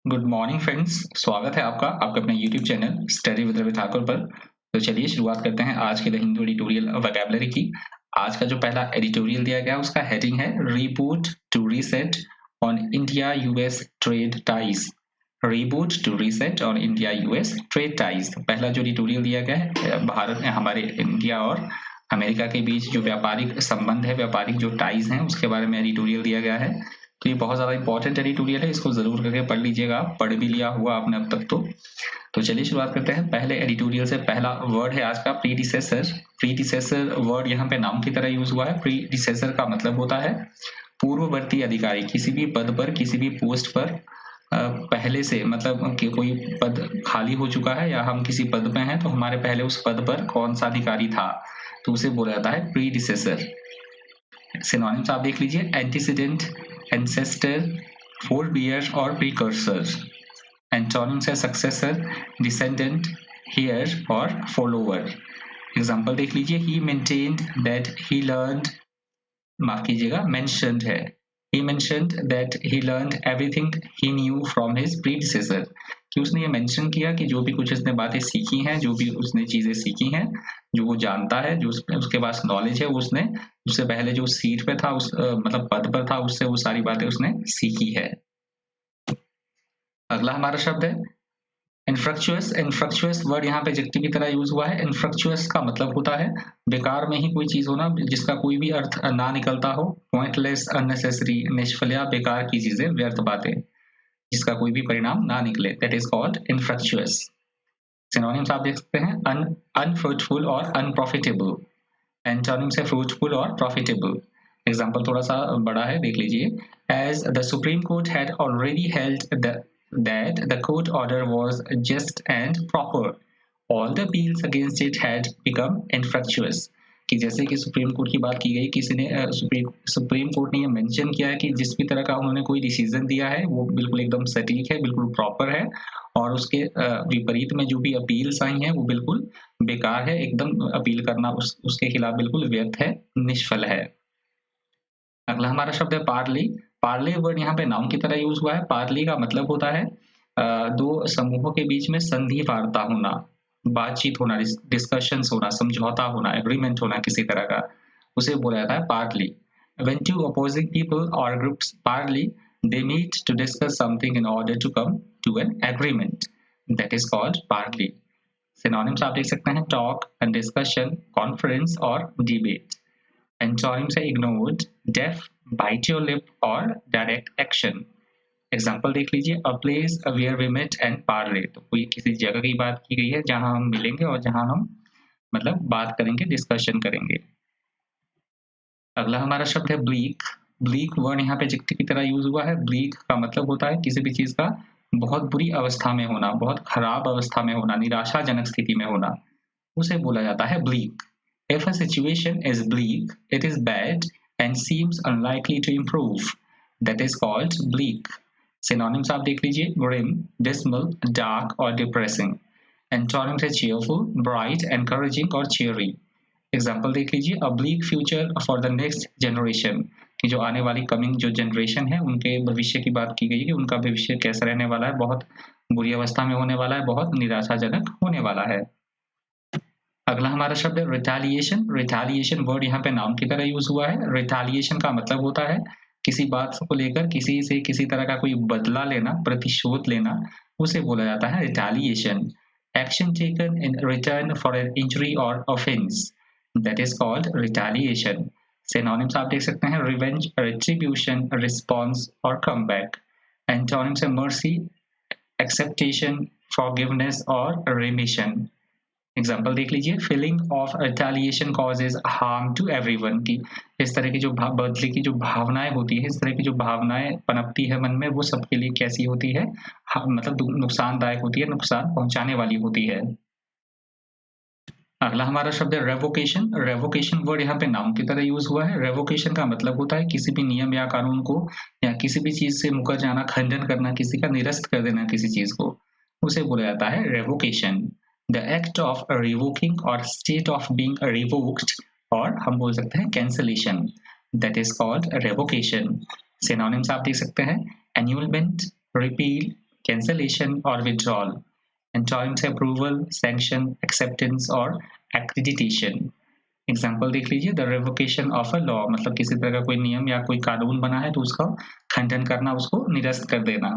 Good morning friends, स्वागत है आपका आपके अपने YouTube channel study with Ravi Thakur पर। तो चलिए शुरुआत करते हैं आज के द हिंदू एडिटोरियल वोकैबुलरी की। आज का जो पहला एडिटोरियल दिया गया है उसका हेडिंग है reboot to reset on India US trade ties. Reboot to reset on India US trade ties. पहला जो एडिटोरियल दिया गया है भारत में हमारे इंडिया और अमेरिका के बीच जो व्यापारिक संबंध है, व्यापारिक जो टाइज हैं उसके बारे में एडिटोरियल दिया गया है। तो ये बहुत ज़्यादा इंपॉर्टेंट एडिटोरियल है, इसको ज़रूर करके पढ़ लीजिएगा। पढ़ भी लिया हुआ आपने अब तक तो चलिए शुरुआत करते हैं। पहले एडिटोरियल से पहला वर्ड है आज का प्रीडिसेसर। प्रीडिसेसर वर्ड यहाँ पे नाम की तरह यूज हुआ है। प्रीडिसेसर का मतलब होता है पूर्ववर्ती अधिकारी। किसी भी पद पर, किसी भी पोस्ट पर पहले से, मतलब कि कोई पद खाली हो चुका है या हम किसी पद पे हैं तो हमारे पहले उस पद पर कौन सा अधिकारी था तो उसे बोला जाता है प्रीडिसेसर। सिनोनिम्स आप देख लीजिए, एंटीसीडेंट, एंसेस्टर, फोरबियर और प्रीकर्सर। एंटोनिम्स है सक्सेसर, डिसेंडेंट, हेयर और फॉलोवर। एग्जाम्पल देख लीजिए, ही मेंटेन्ड दैट ही लर्नड, माफ कीजिएगा मेंशन्ड है, he mentioned that he learned everything he knew from his predecessor। कि उसने ये मेंशन किया कि जो भी कुछ उसने बातें सीखी हैं, जो भी उसने चीजें सीखी हैं, जो वो जानता है, जो उसके पास नॉलेज है, उसने उससे पहले जो सीट पे था, उस मतलब पद पर था, उससे वो सारी बातें उसने सीखी है। अगला हमारा शब्द है इनफ्रक्चुअस। इनफ्रक्चुअस वर्ड यहाँ पे एडजेक्टिव की तरह यूज हुआ है। इनफ्रक्चुअस का मतलब होता है बेकार में ही कोई चीज होना जिसका कोई भी अर्थ ना निकलता हो। पॉइंटलेस, अननेसेसरी, निष्फल या बेकार की चीजें, व्यर्थ बातें जिसका कोई भी परिणाम ना निकले, that is called infructuous. Synonyms आप देख सकते हैं, अनफ्रूटफुल और अनप्रॉफिटेबल। एंटोनिम्स है फ्रूटफुल और प्रॉफिटेबल। एग्जाम्पल थोड़ा सा बड़ा है, देख लीजिए। As the supreme court had already held that the court order was just and proper, all the appeals against it had become infructuous। कि जैसे कि सुप्रीम कोर्ट की बात की गई, किसी ने सुप्रीम कोर्ट ने ये मेंशन किया है कि जिस भी तरह का उन्होंने कोई डिसीजन दिया है वो बिल्कुल एकदम सटीक है, बिल्कुल प्रॉपर है, और उसके विपरीत में जो भी अपील्स आई हैं वो बिल्कुल बेकार है, एकदम अपील करना उसके खिलाफ बिल्कुल व्यर्थ है, निष्फल है। अगला हमारा शब्द है पार्ली। पार्ले वर्ड यहाँ पे नाउन की तरह यूज हुआ है। पार्ली का मतलब होता है दो समूहों के बीच में संधि वार्ता होना, बातचीत होना, डिस्कशंस होना, समझौता होना, एग्रीमेंट होना किसी तरह का, उसे बोला जाता है Parly. When two opposing people or groups parley, they meet to discuss something in order to come to an agreement. That is called parley. Synonyms आप देख सकते हैं, talk, discussion, conference और debate। एंटोनिम्स है ignored, deaf, bite your lip और direct action. Example देख लीजिए, a place where we met and parley. तो कोई किसी जगह की बात की गई है जहां हम मिलेंगे और जहां हम मतलब बात करेंगे, डिस्कशन करेंगे। अगला हमारा शब्द है ब्लीक। ब्लीक वर्ड यहाँ पे एडजेक्टिव की तरह यूज हुआ है। ब्लीक का मतलब होता है किसी भी चीज का बहुत बुरी अवस्था में होना, बहुत खराब अवस्था में होना, निराशाजनक स्थिति में होना, उसे बोला जाता है bleak। If a situation is bleak, it is bad and seems unlikely to improve. That is called bleak. Synonyms आप देख लीजिए, grim, dismal, dark और depressing। Antonyms है cheerful, bright, encouraging और cheery। Example देख लीजिए, a bleak future for the next generation। कि जो आने वाली कमिंग जो जनरेशन है उनके भविष्य की बात की गई है कि उनका भविष्य कैसा रहने वाला है, बहुत बुरी अवस्था में होने वाला है, बहुत निराशाजनक होने वाला है। अगला हमारा शब्द है रिटालिएशन। रिटालिएशन वर्ड यहाँ पे नाउन की तरह यूज हुआ है। रिटालिएशन का मतलब होता है किसी बात को लेकर किसी से किसी तरह का कोई बदला लेना, प्रतिशोध लेना, उसे बोला जाता है retaliation. Action taken in return for an injury और offence, that is called retaliation. Synonyms आप देख सकते हैं, रिवेंज, रिट्रीब्यूशन, रिस्पॉन्स और कमबैक। एंटोनिम्स है मर्सी, एक्सेप्टेशन, फॉरगिवनेस और रिमिशन। एग्जाम्पल देख लीजिए, feeling of retaliation causes harm to everyone. की इस तरह की जो बदले की जो भावनाएं होती है, इस तरह की जो भावनाएं पनपती है मन में, वो सबके लिए कैसी होती है, मतलब नुकसानदायक होती है, नुकसान पहुंचाने वाली होती है। अगला हमारा शब्द है रेवोकेशन। रेवोकेशन वर्ड यहाँ पे नाउन की तरह यूज हुआ है। रेवोकेशन का मतलब होता है किसी भी नियम या कानून को या किसी भी चीज से मुकर जाना, खंडन करना, किसी का निरस्त कर देना किसी चीज को, उसे बोला जाता है revocation. The act of revoking और स्टेट ऑफ बीइंग रिवोक्ड, और हम बोल सकते हैं cancellation, that is called revocation. Synonyms आप देख सकते हैं, एन्यूलमेंट, repeal, cancellation or withdrawal. Antonyms है approval, sanction, acceptance और accreditation. एग्जाम्पल देख लीजिए, the revocation of a law, मतलब किसी तरह का कोई नियम या कोई कानून बना है तो उसका खंडन करना, उसको निरस्त कर देना।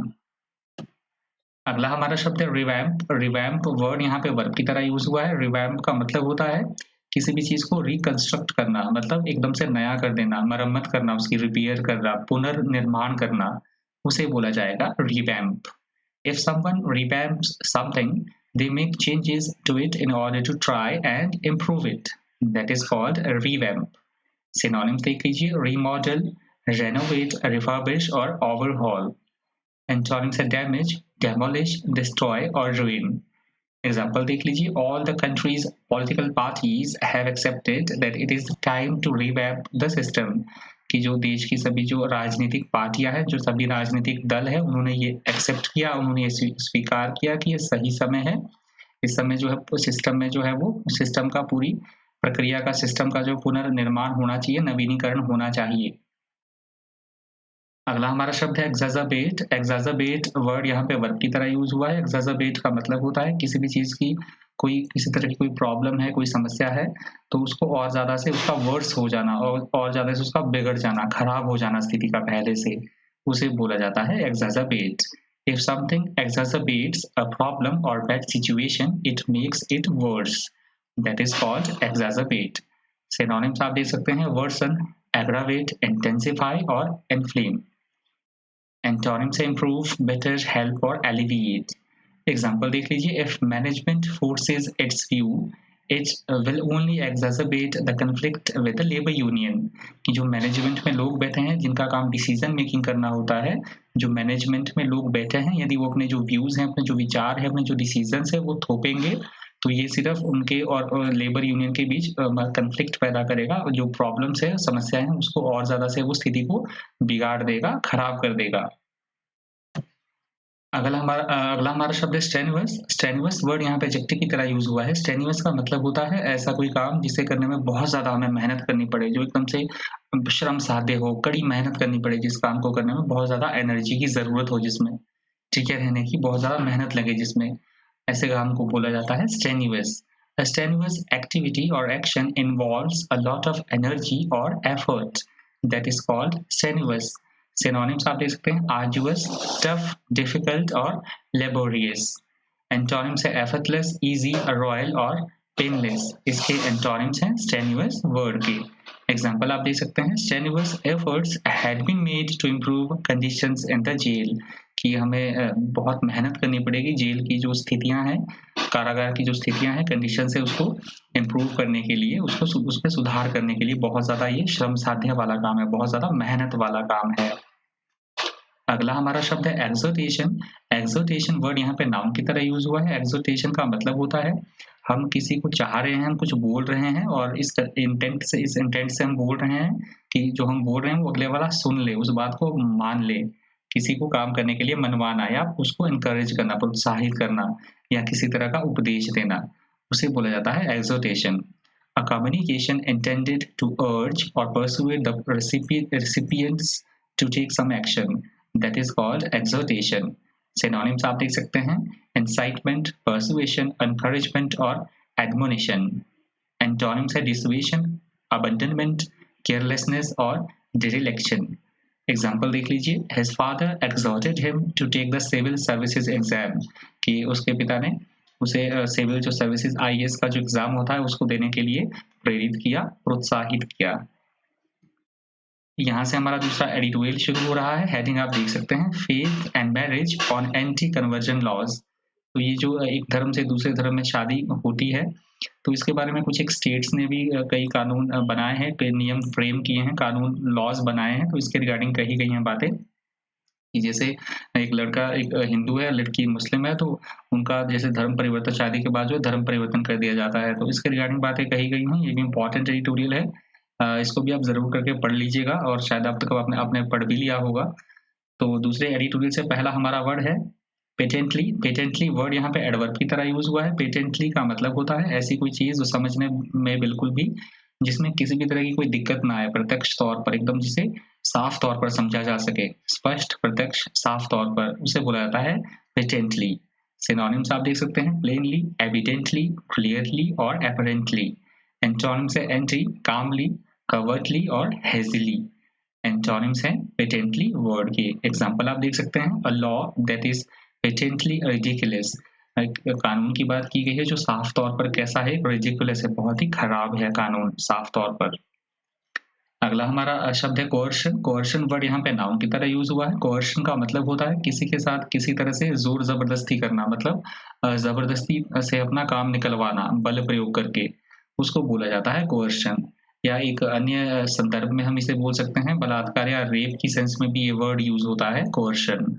अगला हमारा शब्द है रिवैम्प। रिवैम्प वर्ड यहाँ पे वर्ब की तरह यूज हुआ है। रिवैम्प का मतलब होता है किसी भी चीज को रिकंस्ट्रक्ट करना, मतलब एकदम से नया कर देना, मरम्मत करना, उसकी रिपेयर करना, पुनर्निर्माण करना, उसे बोला जाएगा revamp. If someone revamps something, they make changes to it in order to try and improve it. That is called a revamp. Synonyms देख लीजिए, remodel, renovate, refurbish और overhaul. Antonyms है damage, demolish, destroy और ruin. Example देख लीजिए, all the country's political parties have accepted that it is time to revamp the system. कि जो देश की सभी जो राजनीतिक पार्टियां हैं, जो सभी राजनीतिक दल है, उन्होंने ये एक्सेप्ट किया, उन्होंने ये स्वीकार किया कि ये सही समय है। इस समय जो है सिस्टम में जो है वो सिस्टम का पूरी प्रक्रिया का, सिस्टम का जो पुनर्निर्माण होना चाहिए, नवीनीकरण होना चाहिए। अगला हमारा शब्द है एग्जाजरबेट। एग्जाजरबेट वर्ड यहाँ पे वर्ब की तरह यूज हुआ है। एग्जाजरबेट का मतलब होता है किसी भी चीज की कोई किसी तरह की कोई प्रॉब्लम है, कोई समस्या है, तो उसको और ज्यादा से उसका वर्स हो जाना और ज्यादा से उसका बिगड़ जाना, खराब हो जाना स्थिति का पहले से, उसे बोला जाता है exaggerate. If something exaggerates a problem और bad situation, it makes it worse, that is called exaggerate. Synonyms आप देख सकते हैं, वर्सन, एग्रावेट, इंटेंसिफाई और इन्फ्लेम। Antonyms से improve, better, help और alleviate. Example देख लीजिए, if management forces its view, it will only exacerbate the conflict with the labor union. कि जो मैनेजमेंट में लोग बैठे हैं, जिनका काम डिसीजन मेकिंग करना होता है, जो मैनेजमेंट में लोग बैठे हैं, यदि वो अपने जो व्यूज हैं, अपने जो विचार है, अपने जो डिसीजन है वो थोपेंगे, तो ये सिर्फ उनके और लेबर यूनियन के बीच कंफ्लिक्ट पैदा करेगा, और जो प्रॉब्लम्स है, समस्याएं हैं, उसको और ज्यादा से वो स्थिति को बिगाड़ देगा, खराब कर देगा। अगला हमारा शब्द है स्ट्रेनुअस। स्ट्रेनुअस वर्ड यहाँ पे एडजेक्टिव की तरह यूज हुआ है। स्ट्रेनुअस का मतलब होता है ऐसा कोई काम जिसे करने में बहुत ज्यादा हमें मेहनत करनी पड़े, जो एकदम से श्रम साध्य हो, कड़ी मेहनत करनी पड़े, जिस काम को करने में बहुत ज्यादा एनर्जी की जरूरत हो, जिसमें टिके रहने की बहुत ज्यादा मेहनत लगे, जिसमें ऐसे काम को बोला जाता है strenuous. A strenuous activity or action involves a lot of energy or effort. That is called strenuous. Synonyms आप देख सकते हैं, arduous, tough, difficult और laborious. Antonyms है effortless, easy, royal और painless. इसके antonyms हैं strenuous word के। Example आप देख सकते हैं, strenuous efforts had been made to improve conditions in the jail. कि हमें बहुत मेहनत करनी पड़ेगी जेल की जो स्थितियां हैं, कारागार की जो स्थितियां हैं, कंडीशन से उसको इम्प्रूव करने के लिए, उसको उसमें सुधार करने के लिए बहुत ज्यादा ये श्रम साध्य वाला काम है, बहुत ज्यादा मेहनत वाला काम है। अगला हमारा शब्द है एक्सोटेशन। एक्सोटेशन वर्ड यहाँ पे नाउन की तरह यूज हुआ है। एक्सोटेशन का मतलब होता है हम किसी को चाह रहे हैं, हम कुछ बोल रहे हैं और इस इंटेंट से हम बोल रहे हैं कि जो हम बोल रहे हैं वो अगले वाला सुन ले, उस बात को मान ले। किसी को काम करने के लिए मनवाना या उसको इनकरेज करना, प्रोत्साहित करना या किसी तरह का उपदेश देना, उसे बोला जाता है exhortation. A communication intended to urge or persuade the recipients to take some action, that is called exhortation. Synonyms आप देख सकते हैं, incitement, persuasion, encouragement और admonition. Antonyms है dissuasion, abandonment, carelessness और dereliction. एग्जाम्पल देख लीजिए, his father exhorted him to take the civil services exam, कि उसके पिता ने उसे सिविल जो सर्विसेज IAS का जो एग्जाम होता है उसको देने के लिए प्रेरित किया, प्रोत्साहित किया। यहाँ से हमारा दूसरा एडिटोरियल शुरू हो रहा है। हेडिंग आप देख सकते हैं, faith and marriage on anti conversion laws. तो ये जो एक धर्म से दूसरे धर्म में शादी होती है, तो इसके बारे में कुछ एक स्टेट्स ने भी कई कानून बनाए हैं, कई नियम फ्रेम किए हैं, कानून लॉज बनाए हैं। तो इसके रिगार्डिंग कही गई हैं बातें कि जैसे एक लड़का एक हिंदू है, लड़की मुस्लिम है, तो उनका जैसे धर्म परिवर्तन, शादी के बाद जो धर्म परिवर्तन कर दिया जाता है, तो इसके रिगार्डिंग बातें कही गई हैं। ये भी इंपॉर्टेंट एडिटोरियल है, इसको भी आप जरूर करके पढ़ लीजिएगा और शायद आप तक आपने पढ़ भी लिया होगा। तो दूसरे एडिटोरियल से पहला हमारा वर्ड है पेटेंटली। पेटेंटली वर्ड यहाँ पे एडवर्ब की तरह यूज हुआ है। पेटेंटली का मतलब होता है ऐसी कोई चीज जो समझने में बिल्कुल भी, जिसमें किसी भी तरह की कोई दिक्कत ना आए, प्रत्यक्ष तौर पर एकदम जिसे साफ तौर पर समझा जा सके, स्पष्ट, प्रत्यक्ष, साफ तौर पर, उसे बोला जाता है पेटेंटली। सिनोनिम्स आप देख सकते हैं प्लेनली, एविडेंटली, क्लियरली और एपरेंटली। एंटोनिम्स है एंट्री, कामली, कवर्टली और हेजिली। एंटोनिम्स है पेटेंटली वर्ड के। एग्जांपल आप देख सकते हैं a law that is patently ridiculous. कानून की बात की गई है जो साफ तौर पर कैसा है, रिडिकुलस है, बहुत ही खराब है कानून साफ तौर पर। अगला हमारा शब्द है कोर्शन। कोर्शन वर्ड यहाँ पे नाउन की तरह यूज हुआ है। कोर्शन का मतलब होता है किसी के साथ किसी तरह से जोर जबरदस्ती करना, मतलब जबरदस्ती से अपना काम निकलवाना बल प्रयोग करके, उसको बोला जाता है कोर्शन। या एक अन्य संदर्भ में हम इसे बोल सकते हैं बलात्कार या रेप की सेंस में भी ये वर्ड यूज होता है coercion.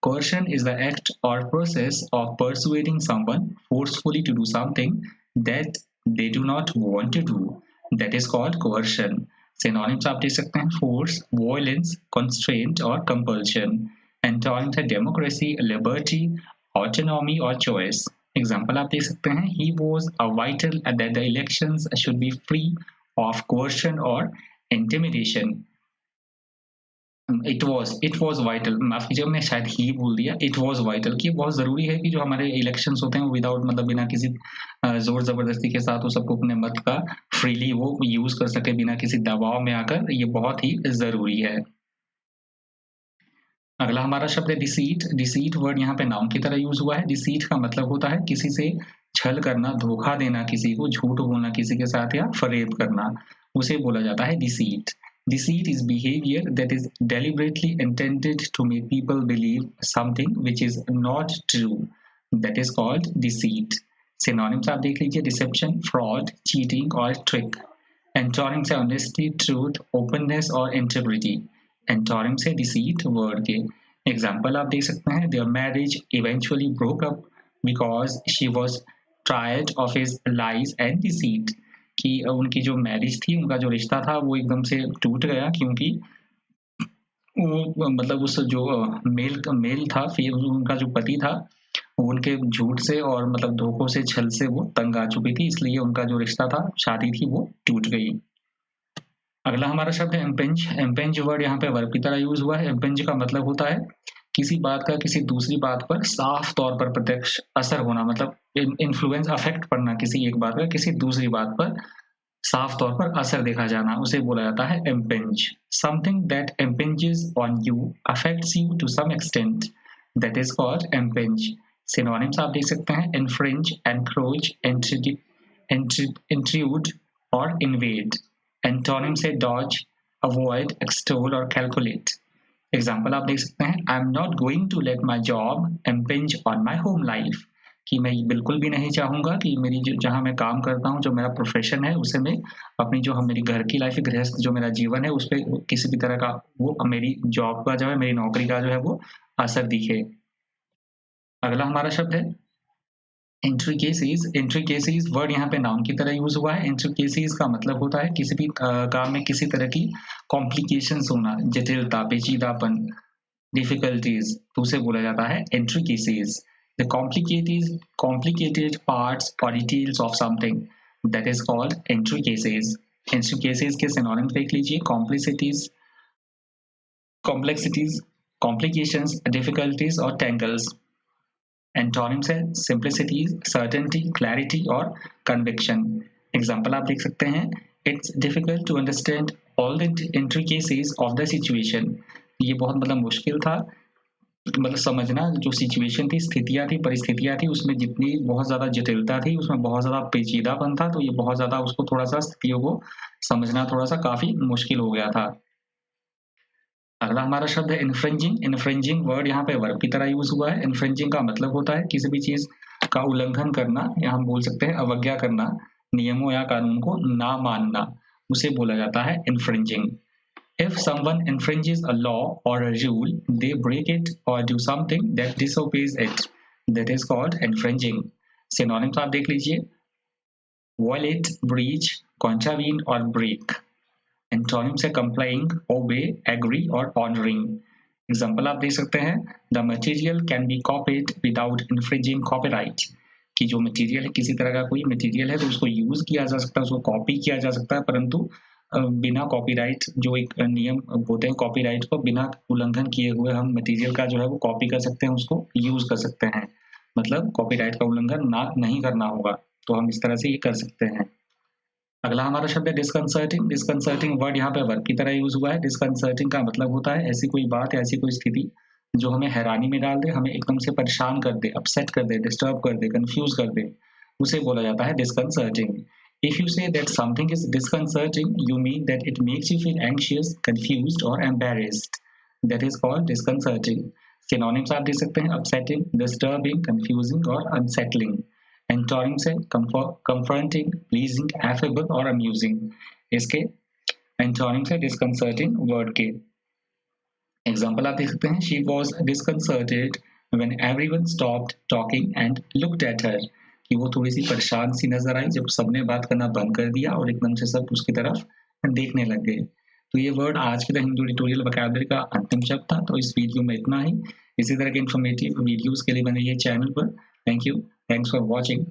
Coercion is the act और process of persuading someone forcefully to do something that they do not want to do, that is called coercion. Synonyms आप देख सकते हैं फोर्स, वॉयलेंस, कंस्ट्रेंट और कंपल्शन। एंटोनिम्स है democracy, liberty, autonomy और choice. Example आप देख सकते हैं he was a vital that the elections should be free of coercion और इंटिमिडेशन। इट वॉज वाइटल, माफ कीजिए हमने शायद ही बोल दिया, इट वॉज वाइटल कि बहुत जरूरी है कि जो हमारे इलेक्शंस होते हैं वो विदाउट मतलब बिना किसी जोर जबरदस्ती के साथ वो सबको अपने मत का फ्रीली वो यूज कर सके बिना किसी दबाव में आकर, ये बहुत ही जरूरी है। अगला हमारा शब्द है डिसीट। डिसीट वर्ड यहाँ पे नाउन की तरह यूज हुआ है। डिसीट का मतलब होता है किसी से छल करना, धोखा देना, किसी को झूठ बोलना किसी के साथ या फरेब करना, उसे बोला जाता है deceit. Deceit is behavior that is deliberately intended to make people believe something which is not true. That is called deceit. Synonyms आप देख लीजिए deception, fraud, cheating और trick. Antonyms है honesty, truth, openness और integrity. Antonyms है deceit word के। Example आप देख सकते हैं their marriage eventually broke up because she was tired of his lies and deceit. कि उनकी जो मैरिज थी, उनका जो रिश्ता था वो एकदम से टूट गया क्योंकि वो मतलब उस जो मेल था, फिर उनका जो पति था वो उनके झूठ से और मतलब धोखों से, छल से वो तंग आ चुकी थी, इसलिए उनका जो रिश्ता था, शादी थी, वो टूट गई। अगला हमारा शब्द है इम्पेंज। इम्पेंज वर्ड यहाँ पे वर्ब की तरह यूज हुआ है। इम्पेंज का मतलब होता है किसी बात का किसी दूसरी बात पर साफ तौर पर प्रत्यक्ष असर होना, मतलब इन्फ्लुएंस, अफेक्ट पड़ना किसी एक बात का किसी दूसरी बात पर साफ तौर पर असर देखा जाना, उसे बोला जाता है impinge. Something that impinges on you, affects you to some extent, that is called impinge. Synonyms आप देख सकते हैं इन्फ्रिंज, एनक्रोच, इंट्रूड और इन्वेड। एंटोनिम से डॉज, अवॉइड, एक्सटोल और कैलकुलेट। एग्जाम्पल आप देख सकते हैं I am not going to let my job impinge on my home life, कि मैं बिल्कुल भी नहीं चाहूँगा कि मेरी जो जहाँ मैं काम करता हूँ, जो मेरा प्रोफेशन है, उसे मैं अपनी जो मेरी घर की लाइफ, गृहस्थ जो मेरा जीवन है, उस पर किसी भी तरह का वो मेरी जॉब का जो है, मेरी नौकरी का जो है वो असर दिखे। अगला हमारा शब्द है इंट्रिकेसीज। इंट्रिकेसीज वर्ड यहाँ पे नाउन की तरह यूज हुआ है। इंट्रिकेसीज का मतलब होता है किसी भी काम में किसी तरह की कॉम्प्लिकेशंस होना, जटिलता, पेचीदापन, डिफिकल्टीज, तो उसे बोला जाता है intricacies. The complicated parts or details of something, that is called intricacies. Intricacies के synonyms देख लीजिए complexities, complications, difficulties और tangles. Antonyms है simplicity, certainty, clarity और conviction. Example आप देख सकते हैं It's difficult to understand all the intricacies of the situation. ये बहुत मतलब मुश्किल था मतलब समझना, जो सिचुएशन थी, स्थितियां थी, परिस्थितियां थी, उसमें जितनी बहुत ज्यादा जटिलता थी, उसमें बहुत ज्यादा पेचीदापन था, तो ये बहुत ज्यादा उसको थोड़ा सा स्थितियों को समझना थोड़ा सा काफी मुश्किल हो गया था। अगला हमारा शब्द है इन्फ्रिंजिंग। इन्फ्रिंजिंग वर्ड यहाँ पे वर्ब की तरह यूज हुआ है। इन्फ्रिंजिंग का मतलब होता है किसी भी चीज का उल्लंघन करना, या हम बोल सकते हैं अवज्ञा करना, नियमों या कानून को ना मानना, उसे बोला जाता है infringing. If someone infringes a law or a rule, they break it or do something that disobeys it. That is called infringing. Synonyms आप देख लीजिए violate, breach, contravene और break. Antonyms है complying, obey, agree और honoring. Example आप देख सकते हैं The material can be copied without infringing copyright. कि जो मटेरियल है, किसी तरह का कोई मटेरियल है तो उसको यूज किया जा सकता है, उसको कॉपी किया जा सकता है, परंतु बिना कॉपीराइट जो एक नियम होते हैं कॉपीराइट को बिना उल्लंघन किए हुए हम मटेरियल का जो है वो कॉपी कर सकते हैं, उसको यूज़ कर सकते हैं। मतलब कॉपीराइट का उल्लंघन नहीं करना होगा, तो हम इस तरह से ये कर सकते हैं। अगला हमारा शब्द है डिस्कंसर्टिंग। डिस्कंसर्टिंग वर्ड यहाँ पे वर्ब की तरह यूज़ हुआ है। डिस्कंसर्टिंग का मतलब होता है ऐसी कोई बात, ऐसी कोई स्थिति जो हमें हैरानी में डाल दे, हमें एकदम से परेशान कर दे, अपसेट कर दे, डिस्टर्ब कर दे, कन्फ्यूज़ कर दे, उसे बोला जाता है disconcerting. If you say that something is disconcerting, you mean that it makes you feel anxious, confused or embarrassed. That is called disconcerting. Synonyms आप देख सकते हैं upsetting, disturbing, confusing और unsettling. Antonyms है confronting, pleasing, affable और amusing. इसके antonyms है disconcerting word के. Example आप देख सकते हैं She was disconcerted when everyone stopped talking and looked at her. कि वो थोड़ी सी परेशान सी नजर आई जब सबने बात करना बंद कर दिया और एकदम से सब उसकी तरफ देखने लग गए। तो ये वर्ड आज के द हिंदू ट्यूटोरियल वोकैबुलरी का अंतिम शब्द था। तो इस वीडियो में इतना ही। इसी तरह के इन्फॉर्मेटिव वीडियोस के लिए बने ये चैनल पर। Thank you, thanks for watching.